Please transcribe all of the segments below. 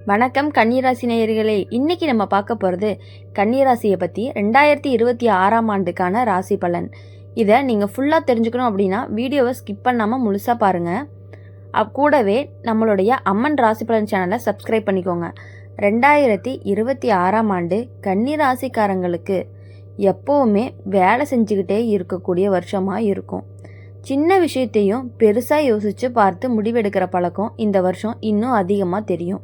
வணக்கம் கன்னிராசி நேயர்களே. இன்னைக்கு நம்ம பார்க்க போகிறது கன்னிராசியை பற்றி 2026ஆம் ஆண்டுக்கான ராசி பலன். இதை நீங்கள் ஃபுல்லாக தெரிஞ்சுக்கணும் அப்படின்னா வீடியோவை ஸ்கிப் பண்ணாமல் முழுசாக பாருங்கள். கூடவே நம்மளுடைய அம்மன் ராசி பலன் சேனலை சப்ஸ்கிரைப் பண்ணிக்கோங்க. 2026ஆம் ஆண்டு கன்னிராசிக்காரங்களுக்கு எப்போவுமே வேலை செஞ்சுக்கிட்டே இருக்கக்கூடிய வருஷமாக இருக்கும். சின்ன விஷயத்தையும் பெருசாக யோசித்து பார்த்து முடிவெடுக்கிற பழக்கம் இந்த வருஷம் இன்னும் அதிகமாக தெரியும்.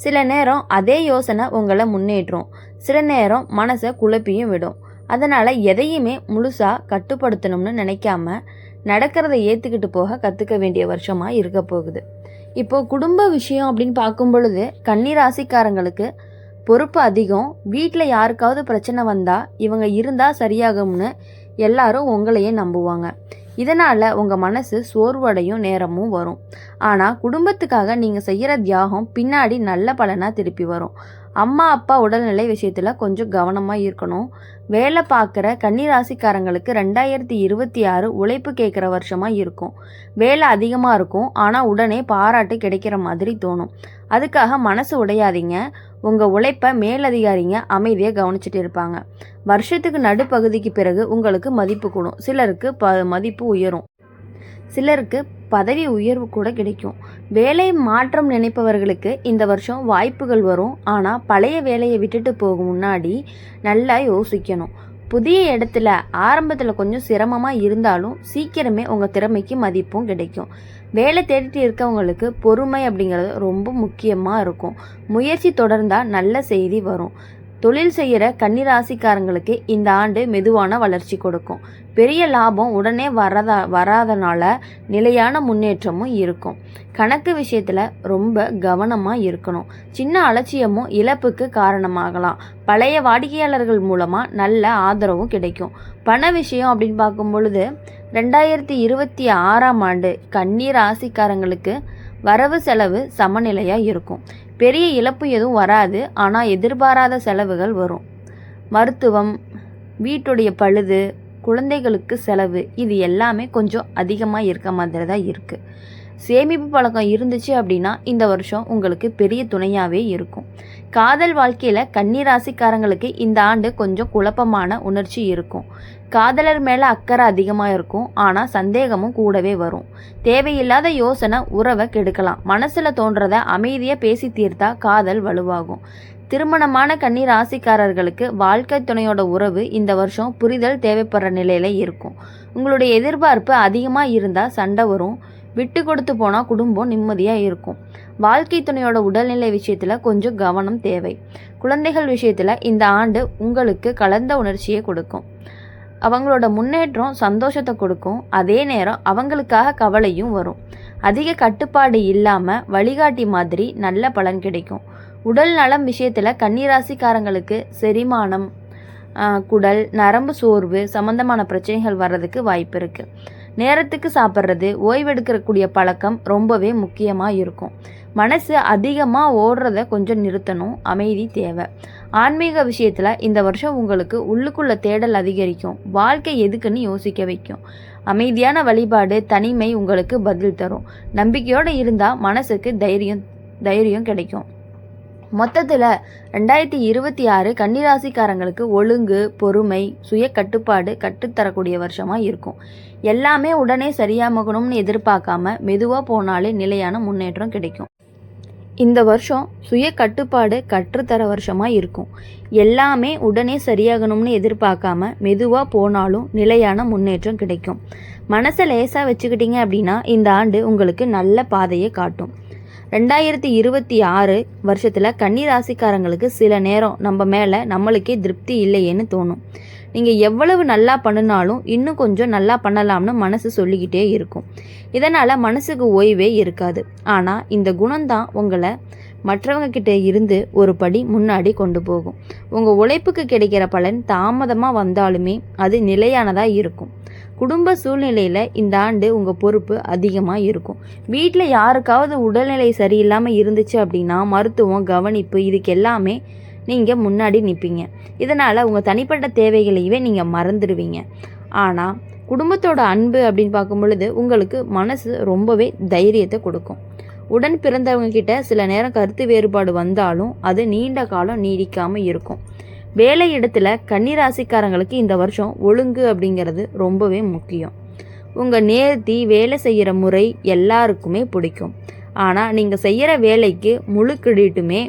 சில நேரம் அதே யோசனை உங்களை முன்னேற்றும், சில நேரம் மனசை குழப்பியும் விடும். அதனால் எதையுமே முழுசாக கட்டுப்படுத்தணும்னு நினைக்காம நடக்கிறத ஏற்றுக்கிட்டு போக கற்றுக்க வேண்டிய வருஷமாக இருக்க போகுது. இப்போது குடும்ப விஷயம் அப்படின்னு பார்க்கும் பொழுது கன்னிராசிக்காரங்களுக்கு பொறுப்பு அதிகம். வீட்டில் யாருக்காவது பிரச்சனை வந்தால் இவங்க இருந்தால் சரியாகும்னு எல்லாரும் உங்களையே நம்புவாங்க. இதனால் உங்கள் மனசு சோர்வடையும் நேரமும் வரும். ஆனால் குடும்பத்துக்காக நீங்கள் செய்கிற தியாகம் பின்னாடி நல்ல பலனாக திருப்பி வரும். அம்மா அப்பா உடல்நிலை விஷயத்தில் கொஞ்சம் கவனமாக இருக்கணும். வேலை பார்க்குற கன்னிராசிக்காரங்களுக்கு 2026 உழைப்பு கேட்குற வருஷமாக இருக்கும். வேலை அதிகமாக இருக்கும், ஆனால் உடனே பாராட்டு கிடைக்கிற மாதிரி தோணும். அதுக்காக மனசு உடையாதீங்க. உங்கள் உழைப்பை மேலதிகாரிங்க அமைதியாக கவனிச்சுட்டு இருப்பாங்க. வருஷத்துக்கு நடுப்பகுதிக்கு பிறகு உங்களுக்கு மதிப்பு கூடும். சிலருக்கு மதிப்பு உயரும், சிலருக்கு பதவி உயர்வு கூட கிடைக்கும். வேலை மாற்றம் நினைப்பவர்களுக்கு இந்த வருஷம் வாய்ப்புகள் வரும். ஆனால் பழைய வேலையை விட்டுட்டு போகும் முன்னாடி நல்லா யோசிக்கணும். புதிய இடத்துல ஆரம்பத்தில் கொஞ்சம் சிரமமாக இருந்தாலும் சீக்கிரமே உங்கள் திறமைக்கு மதிப்பும் கிடைக்கும். வேலை தேடிட்டு இருக்கவங்களுக்கு பொறுமை அப்படிங்கிறது ரொம்ப முக்கியமாக இருக்கும். முயற்சி தொடர்ந்தால் நல்ல செய்தி வரும். தொழில் செய்கிற கன்னிராசிக்காரங்களுக்கு இந்த ஆண்டு மெதுவான வளர்ச்சி கொடுக்கும். பெரிய லாபம் உடனே வராதனால நிலையான முன்னேற்றமும் இருக்கும். கணக்கு விஷயத்தில் ரொம்ப கவனமாக இருக்கணும். சின்ன அலட்சியமும் இழப்புக்கு காரணமாகலாம். பழைய வாடிக்கையாளர்கள் மூலமாக நல்ல ஆதரவும் கிடைக்கும். பண விஷயம் அப்படின்னு பார்க்கும் பொழுது 2026ஆம் ஆண்டு கன்னிராசிக்காரங்களுக்கு வரவு செலவு சமநிலையாக இருக்கும். பெரிய இழப்பு எதுவும் வராது, ஆனால் எதிர்பாராத செலவுகள் வரும். மருத்துவம், வீட்டுடைய பழுது, குழந்தைகளுக்கு செலவு, இது எல்லாமே கொஞ்சம் அதிகமாக இருக்க மாதிரி தான் இருக்குது. சேமிப்பு பழக்கம் இருந்துச்சு அப்படின்னா இந்த வருஷம் உங்களுக்கு பெரிய துணையாகவே இருக்கும். காதல் வாழ்க்கையில் கன்னிராசிக்காரங்களுக்கு இந்த ஆண்டு கொஞ்சம் குழப்பமான உணர்ச்சி இருக்கும். காதலர் மேலே அக்கறை அதிகமாக இருக்கும், ஆனால் சந்தேகமும் கூடவே வரும். தேவையில்லாத யோசனை உறவை கெடுக்கலாம். மனசில் தோன்றதை அமைதியாக பேசி தீர்த்தா காதல் வலுவாகும். திருமணமான கன்னிராசிக்காரர்களுக்கு வாழ்க்கை துணையோட உறவு இந்த வருஷம் புரிதல் தேவைப்படுற நிலையில் இருக்கும். உங்களுடைய எதிர்பார்ப்பு அதிகமாக இருந்தால் சண்டை வரும். விட்டு கொடுத்து போனால் குடும்பம் நிம்மதியாக இருக்கும். வாழ்க்கை துணையோட உடல்நிலை விஷயத்தில் கொஞ்சம் கவனம் தேவை. குழந்தைகள் விஷயத்தில் இந்த ஆண்டு உங்களுக்கு கலந்த உணர்ச்சியை கொடுக்கும். அவங்களோட முன்னேற்றம் சந்தோஷத்தை கொடுக்கும். அதே நேரம் அவங்களுக்காக கவலையும் வரும். அதிக கட்டுப்பாடு இல்லாமல் வழிகாட்டி மாதிரி நல்ல பலன் கிடைக்கும். உடல் நலம் விஷயத்தில் கன்னிராசிக்காரங்களுக்கு செரிமானம், குடல், நரம்பு சோர்வு சம்பந்தமான பிரச்சனைகள் வர்றதுக்கு வாய்ப்பு இருக்குது. நேரத்துக்கு சாப்பிட்றது, ஓய்வெடுக்கக்கூடிய பழக்கம் ரொம்பவே முக்கியமாக இருக்கும். மனசு அதிகமாக ஓடுறத கொஞ்சம் நிறுத்தணும். அமைதி தேவை. ஆன்மீக விஷயத்தில் இந்த வருஷம் உங்களுக்கு உள்ளுக்குள்ள தேடல் அதிகரிக்கும். வாழ்க்கை எதுக்குன்னு யோசிக்க வைக்கும். அமைதியான வழிபாடு, தனிமை உங்களுக்கு பதில் தரும். நம்பிக்கையோடு இருந்தால் மனசுக்கு தைரியம் கிடைக்கும். மொத்தத்தில் 2026 கன்னிராசிக்காரங்களுக்கு ஒழுங்கு, பொறுமை, சுய கட்டுப்பாடு கற்றுத்தரக்கூடிய வருஷமாக இருக்கும். எல்லாமே உடனே சரியாகணும்னு எதிர்பார்க்காம மெதுவாக போனாலே நிலையான முன்னேற்றம் கிடைக்கும். இந்த வருஷம் சுய கட்டுப்பாடு கற்றுத்தர வருஷமாக இருக்கும். எல்லாமே உடனே சரியாகணும்னு எதிர்பார்க்காம மெதுவாக போனாலும் நிலையான முன்னேற்றம் கிடைக்கும். மனசை லேசாக வச்சுக்கிட்டீங்க அப்படின்னா இந்த ஆண்டு உங்களுக்கு நல்ல பாதையை காட்டும். 2026 வருஷத்தில் கன்னிராசிக்காரங்களுக்கு சில நேரம் நம்ம மேலே நம்மளுக்கே திருப்தி இல்லையேன்னு தோணும். நீங்கள் எவ்வளவு நல்லா பண்ணினாலும் இன்னும் கொஞ்சம் நல்லா பண்ணலாம்னு மனசு சொல்லிக்கிட்டே இருக்கும். இதனால் மனசுக்கு ஓய்வே இருக்காது. ஆனால் இந்த குணம்தான் உங்களை மற்றவங்க கிட்ட இருந்து ஒரு படி முன்னாடி கொண்டு போகும். உங்கள் உழைப்புக்கு கிடைக்கிற பலன் தாமதமாக வந்தாலுமே அது நிலையானதாக இருக்கும். குடும்ப சூழ்நிலையில் இந்த ஆண்டு உங்கள் பொறுப்பு அதிகமாக இருக்கும். வீட்டில் யாருக்காவது உடல்நிலை சரியில்லாமல் இருந்துச்சு அப்படின்னா மருத்துவம், கவனிப்பு, இதுக்கு எல்லாமே நீங்கள் முன்னாடி நிற்பீங்க. இதனால் உங்கள் தனிப்பட்ட தேவைகளையே நீங்கள் மறந்துடுவீங்க. ஆனால் குடும்பத்தோட அன்பு அப்படின்னு பார்க்கும் பொழுது உங்களுக்கு மனசு ரொம்பவே தைரியத்தை கொடுக்கும். உடன் பிறந்தவங்க கிட்ட சில நேரம் கருத்து வேறுபாடு வந்தாலும் அது நீண்ட காலம் நீடிக்காமல் இருக்கும். வேலை இடத்துல கன்னிராசிக்காரங்களுக்கு இந்த வருஷம் ஒழுங்கு அப்படிங்கிறது ரொம்பவே முக்கியம். உங்கள் நேர்த்தி, வேலை செய்கிற முறை எல்லாருக்குமே பிடிக்கும். ஆனால் நீங்கள் செய்கிற வேலைக்கு முழு கிரெடிட்டுமே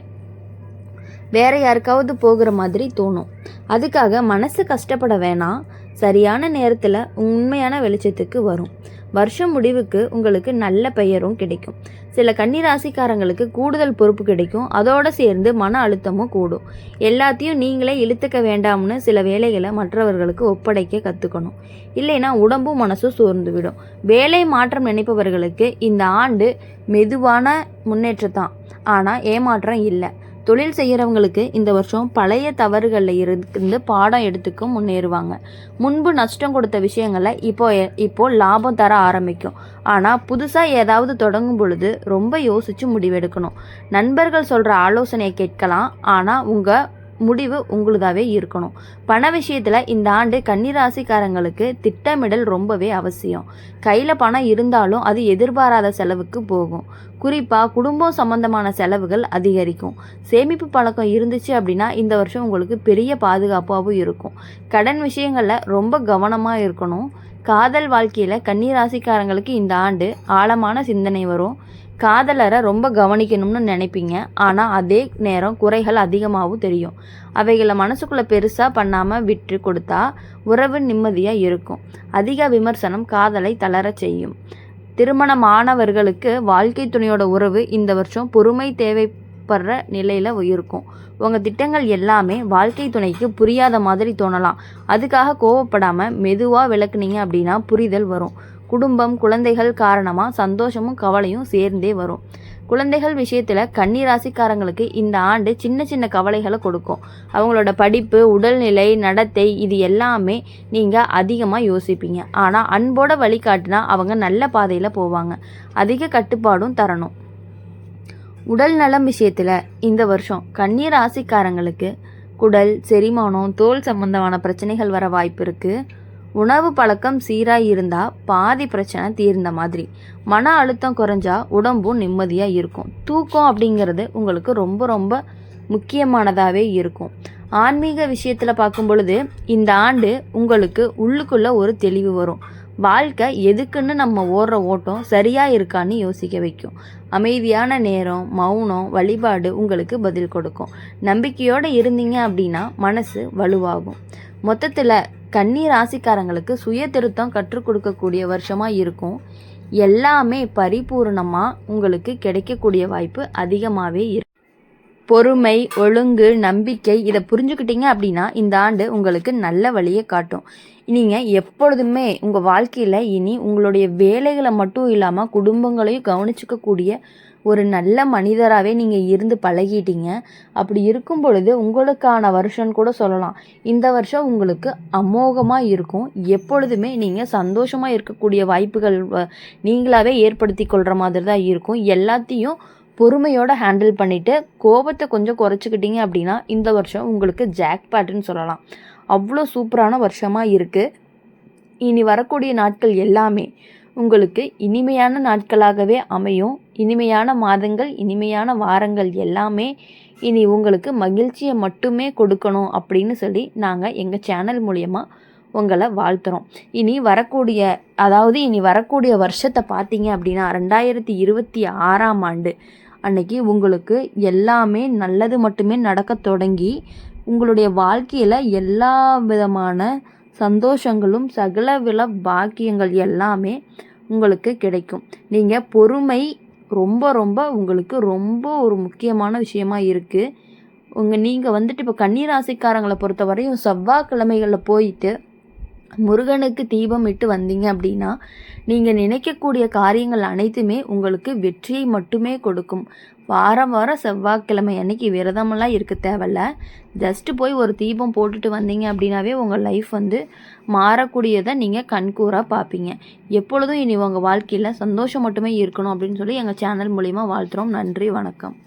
வேற யாருக்காவது போகிற மாதிரி தோணும். அதுக்காக மனசு கஷ்டப்பட வேணாம். சரியான நேரத்தில் உண்மையான வெளிச்சத்துக்கு வரும். வருஷம் முடிவுக்கு உங்களுக்கு நல்ல பெயரும் கிடைக்கும். சில கன்னிராசிக்காரங்களுக்கு கூடுதல் பொறுப்பு கிடைக்கும். அதோடு சேர்ந்து மன அழுத்தமும் கூடும். எல்லாத்தையும் நீங்களே இழுத்துக்க வேண்டாம்னு சில வேலைகளை மற்றவர்களுக்கு ஒப்படைக்க கற்றுக்கணும். இல்லைன்னா உடம்பும் மனசும் சோர்ந்து விடும். வேலை மாற்றம் நினைப்பவர்களுக்கு இந்த ஆண்டு மெதுவான முன்னேற்றத்தான், ஆனால் ஏமாற்றம் இல்லை. தொழில் செய்கிறவங்களுக்கு இந்த வருஷம் பழைய தவறுகளில் இருந்து பாடம் எடுத்துக்கும் முன்னேறுவாங்க. முன்பு நஷ்டம் கொடுத்த விஷயங்களில் இப்போ லாபம் தர ஆரம்பிக்கும். ஆனால் புதுசாக ஏதாவது தொடங்கும் பொழுது ரொம்ப யோசித்து முடிவெடுக்கணும். நண்பர்கள் சொல்கிற ஆலோசனையை கேட்கலாம், ஆனால் உங்கள் முடிவு உங்களுதாவே இருக்கணும். பண விஷயத்தில் இந்த ஆண்டு கன்னிராசிக்காரங்களுக்கு திட்டமிடல் ரொம்பவே அவசியம். கையில் பணம் இருந்தாலும் அது எதிர்பாராத செலவுக்கு போகும். குறிப்பாக குடும்பம் சம்பந்தமான செலவுகள் அதிகரிக்கும். சேமிப்பு பழக்கம் இருந்துச்சு அப்படின்னா இந்த வருஷம் உங்களுக்கு பெரிய பாதுகாப்பாகவும் இருக்கும். கடன் விஷயங்களில் ரொம்ப கவனமாக இருக்கணும். காதல் வாழ்க்கையில் கன்னிராசிக்காரங்களுக்கு இந்த ஆண்டு ஆழமான சிந்தனை வரும். காதலரை ரொம்ப கவனிக்கணும்னு நினைப்பீங்க, ஆனால் அதே நேரம் குறைகள் அதிகமாகவும் தெரியும். அவைகளை மனசுக்குள்ளே பெருசாக பண்ணாமல் விட்டு கொடுத்தா உறவு நிம்மதியாக இருக்கும். அதிக விமர்சனம் காதலை தளர செய்யும். திருமணமானவர்களுக்கு வாழ்க்கை துணையோட உறவு இந்த வருஷம் பொறுமை தேவைப்படுற நிலையில் இருக்கும். உங்கள் திட்டங்கள் எல்லாமே வாழ்க்கை துணைக்கு புரியாத மாதிரி தோணலாம். அதுக்காக கோவப்படாமல் மெதுவாக விளக்குனீங்க அப்படின்னா புரிதல் வரும். குடும்பம், குழந்தைகள் காரணமாக சந்தோஷமும் கவலையும் சேர்ந்தே வரும். குழந்தைகள் விஷயத்தில் கன்னிராசிக்காரங்களுக்கு இந்த ஆண்டு சின்ன சின்ன கவலைகளை கொடுக்கும். அவங்களோட படிப்பு, உடல்நிலை, நடத்தை இது எல்லாமே நீங்கள் அதிகமாக யோசிப்பீங்க. ஆனால் அன்போட வழிகாட்டினா அவங்க நல்ல பாதையில் போவாங்க. அதிக கட்டுப்பாடும் தரணும். உடல் நலம் விஷயத்தில் இந்த வருஷம் கன்னிராசிக்காரங்களுக்கு குடல், செரிமானம், தோல் சம்பந்தமான பிரச்சனைகள் வர வாய்ப்பு இருக்குது. உணவு பழக்கம் சீராக இருந்தால் பாதி பிரச்சனை தீர்ந்த மாதிரி. மன அழுத்தம் குறைஞ்சா உடம்பும் நிம்மதியாக இருக்கும். தூக்கம் அப்படிங்கிறது உங்களுக்கு ரொம்ப ரொம்ப முக்கியமானதாகவே இருக்கும். ஆன்மீக விஷயத்தில் பார்க்கும் பொழுது இந்த ஆண்டு உங்களுக்கு உள்ளுக்குள்ளே ஒரு தெளிவு வரும். வாழ்க்கை எதுக்குன்னு நம்ம ஓடுற ஓட்டம் சரியாக இருக்கான்னு யோசிக்க வைக்கும். அமைதியான நேரம், மௌனம், வழிபாடு உங்களுக்கு பதில் கொடுக்கும். நம்பிக்கையோடு இருந்தீங்க அப்படின்னா மனசு வலுவாகும். மொத்தத்தில் கன்னி ராசிக்காரங்களுக்கு சுய திருத்தம் கற்றுக் கொடுக்கக்கூடிய வருஷமாக இருக்கும். எல்லாமே பரிபூர்ணமாக உங்களுக்கு கிடைக்கக்கூடிய வாய்ப்பு அதிகமாகவே இருக்கும். பொறுமை, ஒழுங்கு, நம்பிக்கை இதை புரிஞ்சுக்கிட்டீங்க அப்படின்னா இந்த ஆண்டு உங்களுக்கு நல்ல வழியை காட்டும். நீங்கள் எப்பொழுதுமே உங்கள் வாழ்க்கையில் இனி உங்களுடைய வேலைகளை மட்டும் இல்லாமல் குடும்பங்களையும் கவனிச்சிக்கக்கூடிய ஒரு நல்ல மனிதராகவே நீங்கள் இருந்து பழகிட்டீங்க. அப்படி இருக்கும் பொழுது உங்களுக்கான வருஷம் கூட சொல்லலாம். இந்த வருஷம் உங்களுக்கு அமோகமாக இருக்கும். எப்பொழுதுமே நீங்கள் சந்தோஷமாக இருக்கக்கூடிய வாய்ப்புகள் நீங்களாகவே ஏற்படுத்தி கொள்கிற மாதிரி தான் இருக்கும். எல்லாத்தையும் பொறுமையோடு ஹேண்டில் பண்ணிவிட்டு கோபத்தை கொஞ்சம் குறைச்சிக்கிட்டீங்க அப்படின்னா இந்த வருஷம் உங்களுக்கு ஜாக்பாட்டுன்னு சொல்லலாம். அவ்வளோ சூப்பரான வருஷமாக இருக்குது. இனி வரக்கூடிய நாட்கள் எல்லாமே உங்களுக்கு இனிமையான நாட்களாகவே அமையும். இனிமையான மாதங்கள், இனிமையான வாரங்கள் எல்லாமே இனி உங்களுக்கு மகிழ்ச்சியை மட்டுமே கொடுக்கணும் அப்படின்னு சொல்லி நாங்கள் எங்கள் சேனல் மூலயமா உங்களை வாழ்த்துறோம். இனி வரக்கூடிய வருஷத்தை பார்த்தீங்க அப்படின்னா 2026ஆம் ஆண்டு அன்னைக்கு உங்களுக்கு எல்லாமே நல்லது மட்டுமே நடக்க தொடங்கி உங்களுடைய வாழ்க்கையில் எல்லா விதமான சந்தோஷங்களும் சகலவில பாக்கியங்கள் எல்லாமே உங்களுக்கு கிடைக்கும். நீங்கள் பொறுமை ரொம்ப ரொம்ப உங்களுக்கு ரொம்ப ஒரு முக்கியமான விஷயமா இருக்குது. நீங்கள் இப்போ கன்னிராசிக்காரங்களை பொறுத்த வரையும் செவ்வாய்க்கிழமைகளில் போயிட்டு முருகனுக்கு தீபம் இட்டு வந்தீங்க அப்படின்னா நீங்கள் நினைக்கக்கூடிய காரியங்கள் அனைத்துமே உங்களுக்கு வெற்றியை மட்டுமே கொடுக்கும். வாரம் செவ்வாய்க்கிழமை அன்னைக்கு விரதமெல்லாம் இருக்க தேவையில்ல. ஜஸ்ட்டு போய் ஒரு தீபம் போட்டுட்டு வந்தீங்க அப்படின்னாவே உங்கள் லைஃப் மாறக்கூடியதை நீங்கள் கண்கூறாக பார்ப்பீங்க. எப்பொழுதும் இனி உங்கள் வாழ்க்கையில் சந்தோஷம் மட்டுமே இருக்கணும் அப்படின்னு சொல்லி எங்கள் சேனல் மூலிமா வாழ்த்துறோம். நன்றி, வணக்கம்.